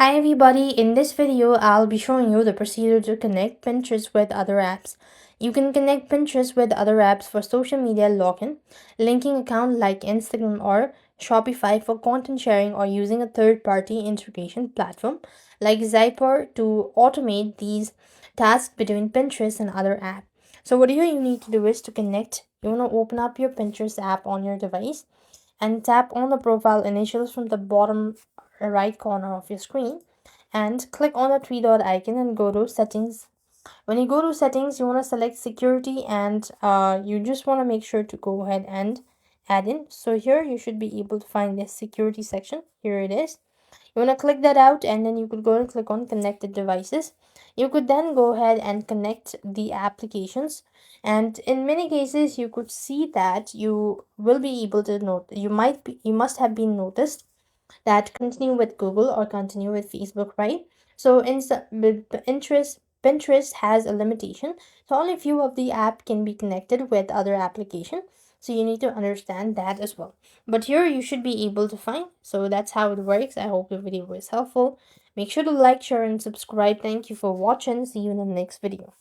Hi everybody, in this video I'll be showing you the procedure to connect Pinterest with other apps. You can connect Pinterest with other apps for social media login, linking account like Instagram or Shopify for content sharing, or using a third-party integration platform like Zyper to automate these tasks between Pinterest and other apps. So what you need to do is to connect. You want to open up your Pinterest app on your device and tap on the profile initials from the bottom right corner of your screen and click on the three dot icon and go to settings. When you go to settings, you want to select security, and you just want to make sure to go ahead and add in. So here you should be able to find this security section. Here it is. You want to click that out, and then you could go and click on connected devices. You could then go ahead and connect the applications, and in many cases you could see that you will be able to note, you must have been noticed that continue with Google or continue with Facebook, right? So with Pinterest has a limitation, so only few of the app can be connected with other application. So you need to understand that as well. But here you should be able to find. So that's how it works. I hope the video was helpful. Make sure to like, share, and subscribe. Thank you for watching. See you in the next video.